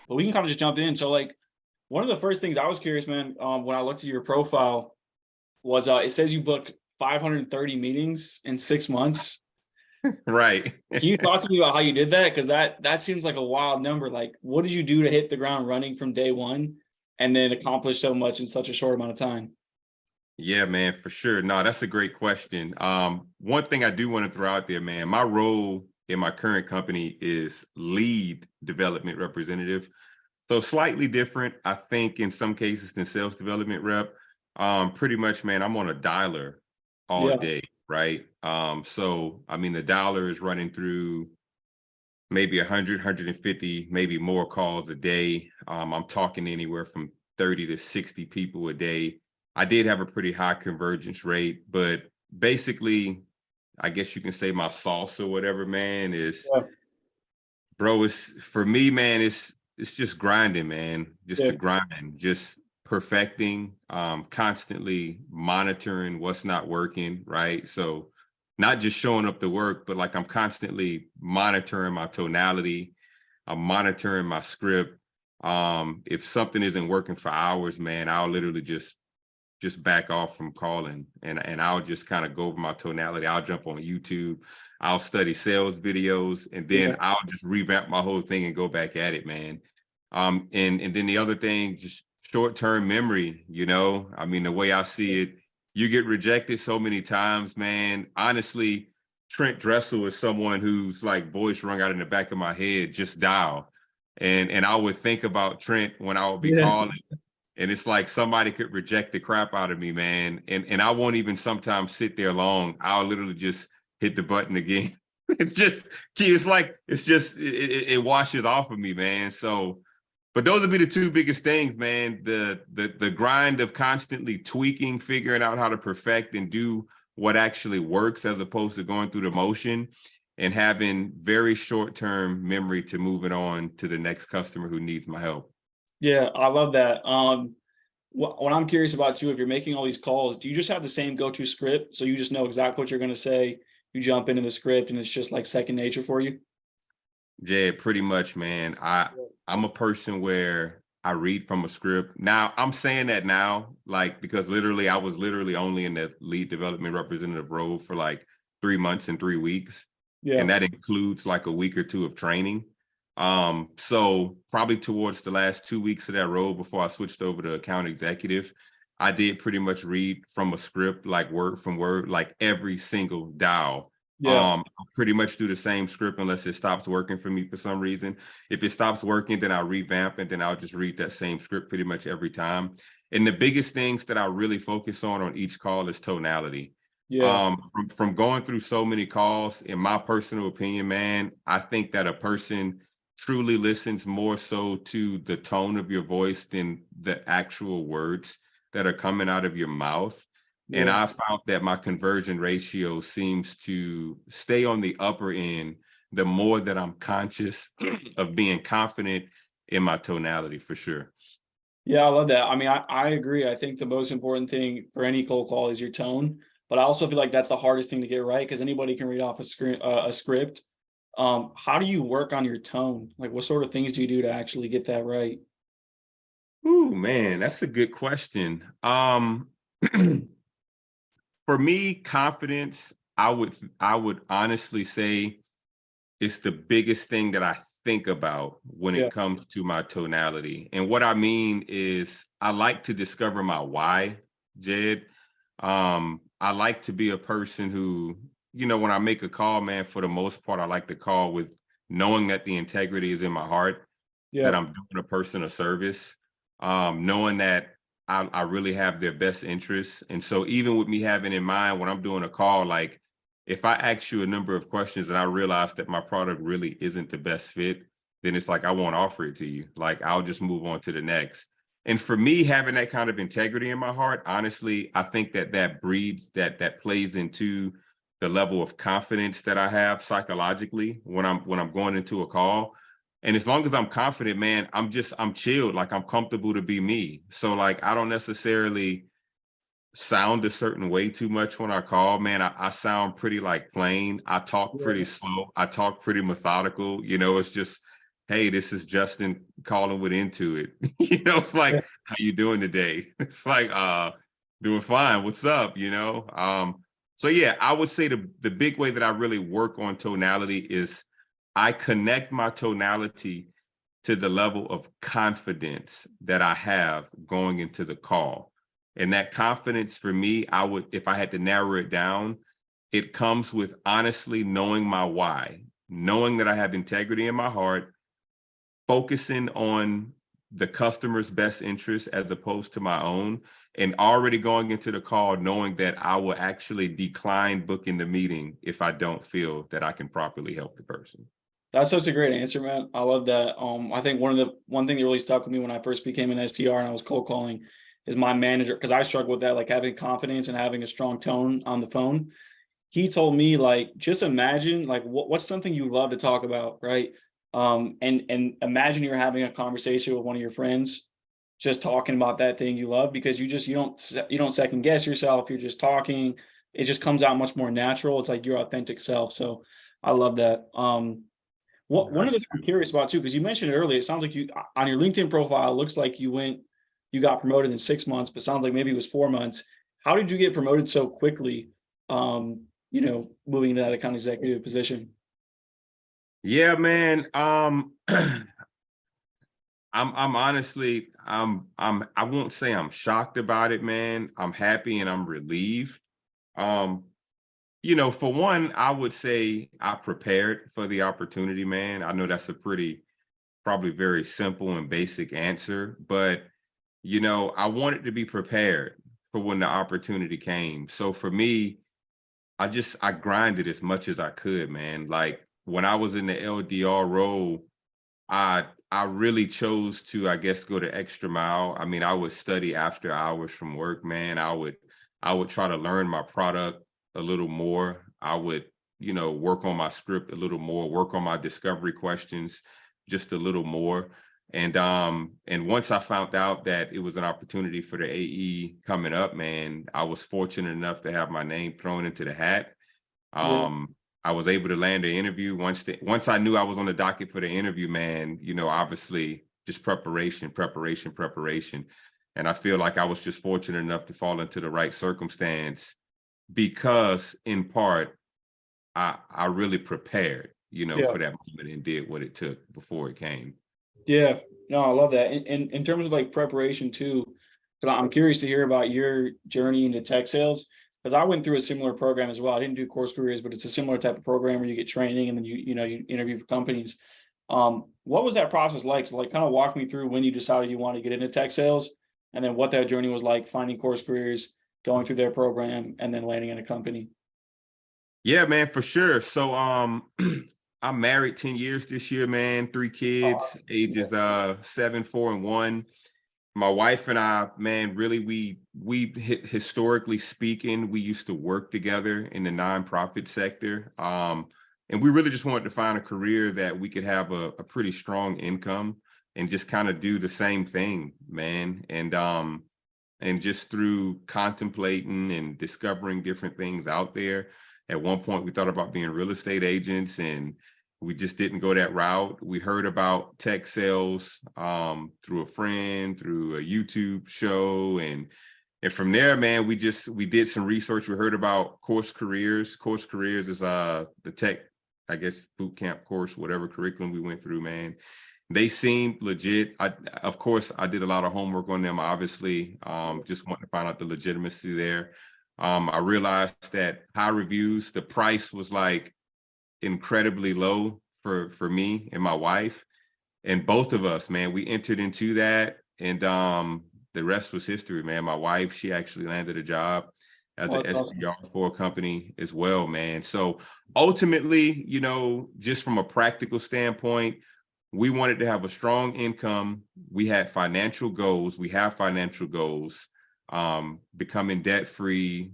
But we can kind of just jump in. So like one of the first things I was curious, man, when I looked at your profile was it says you booked 530 meetings in 6 months. Right. Can you talk to me about how you did that? Because that seems like a wild number. Like, what did you do to hit the ground running from day one and then accomplish so much in such a short amount of time? Yeah, man, for sure. No, that's a great question. One thing I do want to throw out there, man, my role in my current company is lead development representative. So slightly different, I think, in some cases than sales development rep. Pretty much, man, I'm on a dialer all Yeah. day, right? So I mean, the dialer is running through maybe 100, 150, maybe more calls a day. I'm talking anywhere from 30 to 60 people a day. I did have a pretty high convergence rate, but basically, I guess you can say my sauce or whatever, man, is, Yeah. bro, it's for me, man, it's just grinding, man. Just Yeah. the grind, just perfecting, constantly monitoring what's not working, right? So not just showing up to work, but like I'm constantly monitoring my tonality. I'm monitoring my script. If something isn't working for hours, man, I'll literally just back off from calling and I'll just kind of go over my tonality. I'll jump on YouTube. I'll study sales videos and then I'll just revamp my whole thing and go back at it, man. And then the other thing, just short-term memory, I mean, the way I see it, you get rejected so many times, man. Honestly, Trent Dressel is someone who's like voice rung out in the back of my head, just dial. And I would think about Trent when I would be Yeah. calling. And it's like somebody could reject the crap out of me, man. And I won't even sometimes sit there long. I'll literally just hit the button again. It washes off of me, man. So, but those would be the two biggest things, man. The grind of constantly tweaking, figuring out how to perfect and do what actually works as opposed to going through the motion, and having very short-term memory to moving on to the next customer who needs my help. Yeah, I love that. What I'm curious about too, if you're making all these calls, do you just have the same go-to script? So you just know exactly what you're going to say. You jump into the script and it's just like second nature for you? Jed, pretty much, man. I'm a person where I read from a script. Now, I'm saying that now, like, because literally I was literally only in the lead development representative role for like 3 months and 3 weeks. Yeah. And that includes like a week or two of training. So probably towards the last 2 weeks of that role before I switched over to account executive, I did pretty much read from a script, like word from word, like every single dial. Yeah. I pretty much do the same script unless it stops working for me for some reason. If it stops working, then I'll revamp and then I'll just read that same script pretty much every time. And the biggest things that I really focus on each call is tonality. Yeah. From going through so many calls, in my personal opinion, man, I think that a person truly listens more so to the tone of your voice than the actual words that are coming out of your mouth. And Yeah. I found that my conversion ratio seems to stay on the upper end the more that I'm conscious of being confident in my tonality, for sure. Yeah, I love that. I mean, I agree. I think the most important thing for any cold call is your tone, but I also feel like that's the hardest thing to get right because anybody can read off a script. How do you work on your tone? Like, what sort of things do you do to actually get that right? Ooh, man, that's a good question. For me, confidence, I would honestly say it's the biggest thing that I think about when Yeah. it comes to my tonality. And what I mean is I like to discover my why, Jed. I like to be a person who, when I make a call, man, for the most part, I like to call with knowing that the integrity is in my heart, that Yeah. I'm doing a person a service, knowing that I really have their best interests. And so even with me having in mind when I'm doing a call, like if I ask you a number of questions and I realize that my product really isn't the best fit, then it's like I won't offer it to you. Like I'll just move on to the next. And for me, having that kind of integrity in my heart, honestly, I think that breeds that plays into the level of confidence that I have psychologically when I'm going into a call. And as long as I'm confident, man, I'm chilled, like I'm comfortable to be me. So like I don't necessarily sound a certain way too much when I call, man. I sound pretty like plain. I talk pretty Yeah. slow. I talk pretty methodical. You know, it's just, hey, this is Justin calling with Intuit. You know, it's Yeah. like, how you doing today? It's like, doing fine. What's up? You know? So yeah, I would say the big way that I really work on tonality is I connect my tonality to the level of confidence that I have going into the call. And that confidence for me, I would, if I had to narrow it down, it comes with honestly knowing my why, knowing that I have integrity in my heart, focusing on the customer's best interest as opposed to my own, and already going into the call knowing that I will actually decline booking the meeting if I don't feel that I can properly help the person. That's such a great answer, man. I love that. I think one thing that really stuck with me when I first became an SDR and I was cold calling is my manager, because I struggle with that, like having confidence and having a strong tone on the phone. He told me, like, just imagine, like, what's something you love to talk about, right? And imagine you're having a conversation with one of your friends, just talking about that thing you love, because you don't second guess yourself. You're just talking. It just comes out much more natural. It's like your authentic self. So I love that. One of the things I'm curious about too, because you mentioned it earlier, it sounds like you on your LinkedIn profile, it looks like you got promoted in 6 months, but sounds like maybe it was 4 months. How did you get promoted so quickly? Moving into that account executive position. Yeah, man. I'm honestly, I won't say I'm shocked about it, man. I'm happy and I'm relieved. Um, for one, I would say I prepared for the opportunity, man. I know that's a probably very simple and basic answer, but I wanted to be prepared for when the opportunity came. So for me, I grinded as much as I could, man. Like when I was in the LDR role, I really chose to, I guess, go the extra mile. I mean, I would study after hours from work, man. I would try to learn my product a little more. I would, work on my script a little more, work on my discovery questions just a little more. And once I found out that it was an opportunity for the AE coming up, man, I was fortunate enough to have my name thrown into the hat. Yeah, I was able to land the interview once I knew I was on the docket for the interview, man, obviously just preparation. And I feel like I was just fortunate enough to fall into the right circumstance because in part, I really prepared, yeah, for that moment and did what it took before it came. yeah. No, I love that. And in terms of like preparation too, because I'm curious to hear about your journey into tech sales. Because I went through a similar program as well. I didn't do course careers, but it's a similar type of program where you get training and then you interview for companies. What was that process like? So like kind of walk me through when you decided you want to get into tech sales, and then what that journey was like finding course careers, going through their program, and then landing in a company. Yeah, man, for sure. So I'm married 10 years this year, man, 3 kids, ages Yes. 7, 4, and 1. My wife and I, man, really historically speaking, we used to work together in the nonprofit sector. And we really just wanted to find a career that we could have a pretty strong income and just kind of do the same thing, man. And just through contemplating and discovering different things out there. At one point, we thought about being real estate agents, and we just didn't go that route. We heard about tech sales through a friend, through a YouTube show, and from there, man, we did some research. We heard about course careers. Course careers is the tech, I guess, boot camp course, whatever curriculum we went through, man. They seemed legit. Of course, I did a lot of homework on them, obviously, just wanting to find out the legitimacy there. I realized that high reviews, the price was like incredibly low for me and my wife. And both of us, man, we entered into that. And the rest was history, man. My wife, she actually landed a job as Well, an that's awesome. SDR for a company as well, man. So ultimately, just from a practical standpoint, we wanted to have a strong income. We had financial goals. We have financial goals, becoming debt free,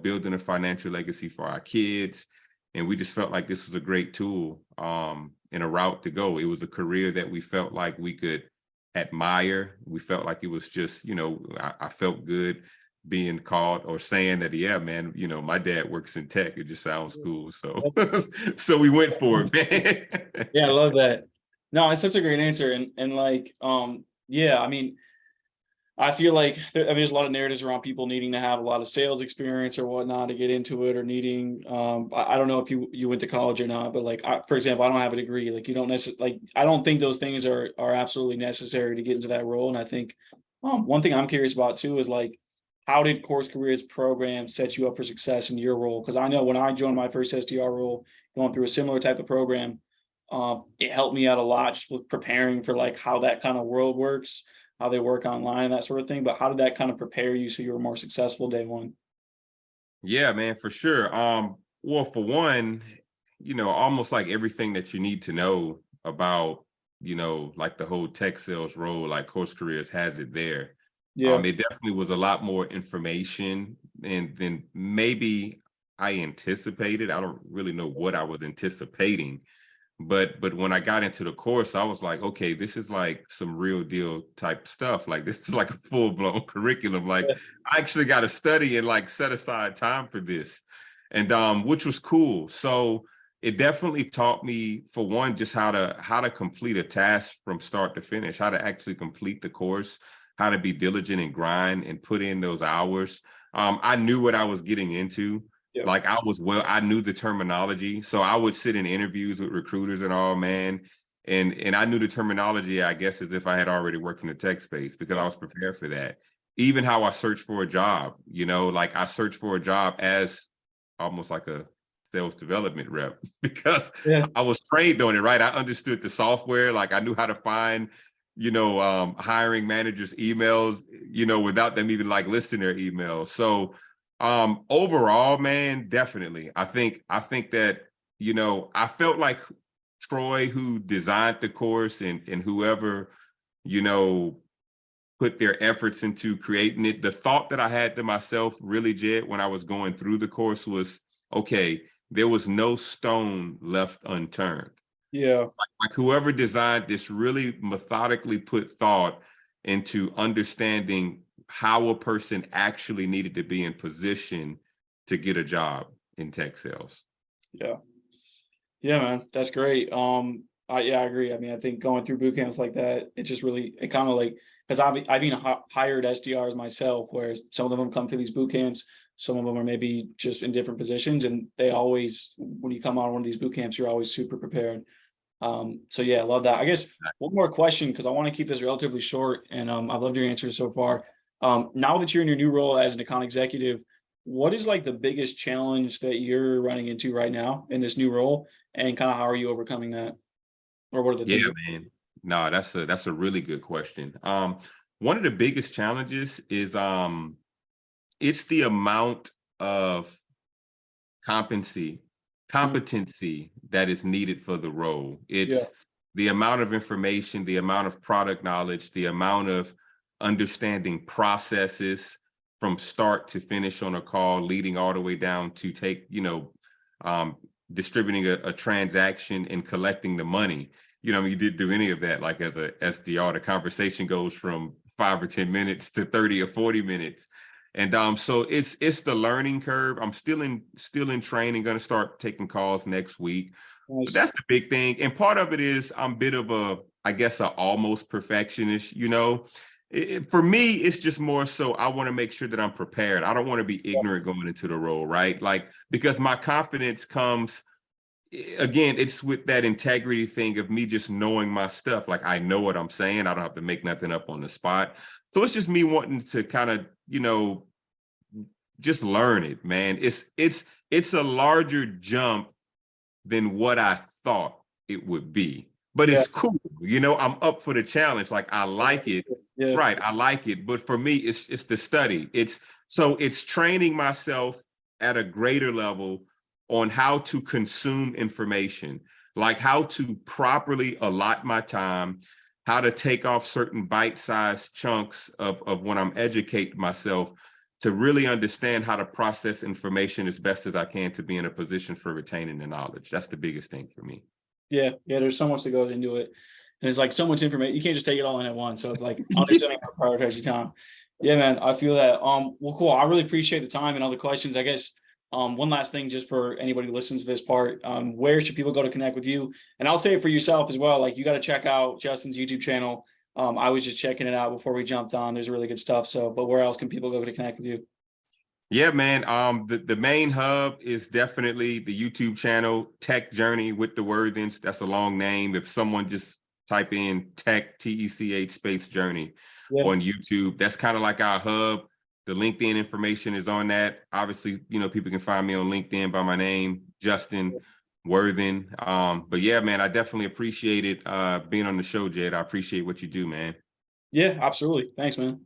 building a financial legacy for our kids. And we just felt like this was a great tool and a route to go. It was a career that we felt like we could admire. We felt like it was just, I felt good being called or saying that, yeah, man, you know, my dad works in tech. It just sounds cool. So, so we went for it, man. Yeah, I love that. No, it's such a great answer. And like, yeah, I mean, I feel like there's a lot of narratives around people needing to have a lot of sales experience or whatnot to get into it, or needing. I don't know if you went to college or not, but like, for example, I don't have a degree. Like, you don't necessarily like. I don't think those things are absolutely necessary to get into that role. And I think one thing I'm curious about too is like, how did Course Careers program set you up for success in your role? Because I know when I joined my first SDR role, going through a similar type of program, it helped me out a lot just with preparing for like how that kind of world works, how they work online, that sort of thing. But how did that kind of prepare you so you were more successful day one? Yeah, man, for sure. Well, for one, you know, almost like everything that you need to know about, you know, like the whole tech sales role, like Course Careers has it there. Yeah, It definitely was a lot more information than maybe I anticipated. I don't really know what I was anticipating, but when I got into the course, I was like, okay, this is like some real deal type stuff. Like this is like a full blown curriculum. Like yeah, I actually got to study and like set aside time for this, and which was cool. So it definitely taught me, for one, just how to complete a task from start to finish, how to actually complete the course, how to be diligent and grind and put in those hours. I knew what I was getting into. yeah, Like I knew the terminology. So I would sit in interviews with recruiters and all, man. And I knew the terminology, I guess, as if I had already worked in the tech space, because I was prepared for that. Even how I search for a job, you know, like I search for a job as almost like a sales development rep because yeah, I was trained on it, right? I understood the software, like I knew how to find, you know, hiring managers' emails, you know, without them even like listing their emails. So overall, man, definitely. I think that, you know, I felt like Troy, who designed the course, and whoever, you know, put their efforts into creating it, the thought that I had to myself, really, Jed, when I was going through the course was, okay, there was no stone left unturned. yeah, Like whoever designed this really methodically put thought into understanding how a person actually needed to be in position to get a job in tech sales. yeah. Yeah, man, that's great. Yeah, I agree. I mean, I think going through boot camps like that, it just really, it kind of like, because I've been hired SDRs myself, whereas some of them come through these boot camps, some of them are maybe just in different positions, and they always, when you come out of one of these boot camps, you're always super prepared. So yeah, I love that. I guess one more question, because I want to keep this relatively short, and I've loved your answers so far. Now that you're in your new role as an account executive, what is like the biggest challenge that you're running into right now in this new role, and kind of how are you overcoming that, or what are the Yeah, things? man. No, that's a really good question. One of the biggest challenges is it's the amount of competency Mm, competency that is needed for the role. yeah, It's the amount of information, the amount of product knowledge, the amount of understanding processes from start to finish on a call, leading all the way down to take, you know, um, distributing a transaction and collecting the money. You know, I mean, you didn't do any of that. Like as a SDR, the conversation goes from 5 or 10 minutes to 30 or 40 minutes. And so it's the learning curve. I'm still in training, going to start taking calls next week. But nice. that's the big thing. And part of it is I'm a bit of a, I guess, a almost perfectionist, you know. For me, it's just more so I want to make sure that I'm prepared. I don't want to be ignorant going into the role, right? Like, because my confidence comes, again, it's with that integrity thing of me just knowing my stuff. Like I know what I'm saying. I don't have to make nothing up on the spot. So it's just me wanting to kind of, you know, just learn it, man. It's a larger jump than what I thought it would be. But Yeah, it's cool. You know, I'm up for the challenge. Like I like it. yeah, Right. I like it. But for me, it's the study. It's training myself at a greater level on how to consume information, like how to properly allot my time, how to take off certain bite-sized chunks of when I'm educating myself to really understand how to process information as best as I can to be in a position for retaining the knowledge. That's the biggest thing for me. yeah, yeah. There's so much that goes into it. And it's like so much information. You can't just take it all in at once. So it's like understanding how to prioritize your time. Yeah, man, I feel that. Well, cool. I really appreciate the time and all the questions. I guess one last thing just for anybody who listens to this part, where should people go to connect with you? And I'll say it for yourself as well. Like you got to check out Justin's YouTube channel. I was just checking it out before we jumped on. There's really good stuff. So, but where else can people go to connect with you? Yeah, man. The main hub is definitely the YouTube channel, Tech Journey with the Warthens. That's a long name. If someone just type in Tech TECH space Journey on YouTube, that's kind of like our hub. The LinkedIn information is on that. Obviously, you know, people can find me on LinkedIn by my name, Juston Warthen. But yeah, man, I definitely appreciate it being on the show, Jed. I appreciate what you do, man. Yeah, absolutely. Thanks, man.